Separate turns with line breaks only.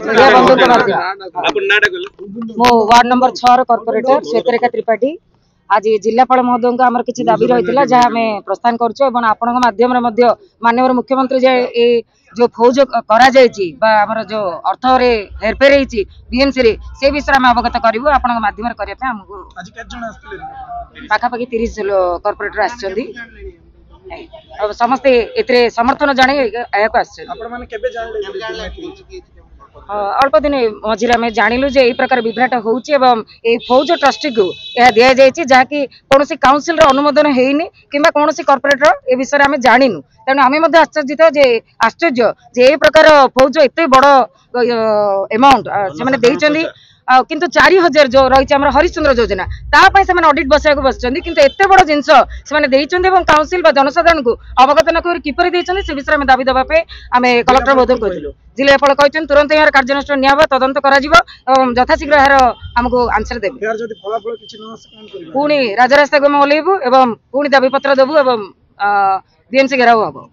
Media बंधु मो ward number 6 corporator श्वेतरेखा Tripathi आज जिलापाल महोदय को आमर किसी दाबी रही है जहाँ आम प्रस्थान करूँ आपण माध्यम माननीय मुख्यमंत्री जो फौज कर जो अर्थ हेरफेर होती बीएमसी रे से विषय में अवगत करूँ आपण माध्यम करने पाखापाखि 30 कॉर्पोरेटर आ समस्ते ए समर्थन जाने अल्प दिन मझे आम जानलु जे प्रकार विभ्राट होउची एवं ए फौज ट्रस्टी को यह दिया जायछि जाकि कोनोसी काउंसिल रो अनुमोदन हेइनी किंबा कोनोसी कॉर्पोरेटर ए विषय आम जानिनु तेणु आम आश्चर्य जे ए प्रकार फौज एते बड़ अमाउंट से देइचंदी किंतु 4000 जो रही हरिश्चंद्र योजना तापाई से ऑडिट बसा बस किंतु एत बड़ जिनस से काउंसिल जनसाधारण को अवगत न कर किपर से विषय में दाबी देवाई आम कलेक्टर महोदय कहूँ जिलापाल कहते तुरंत यार कार्यानुष्ठान निया तदंत यथाशीघ्र यार आमको आंसर देवे पुणी राजरास्ता को ओल्लैबू एवं पुणी दाबी पत्र देवु एवं बीएमसी घेराव हम।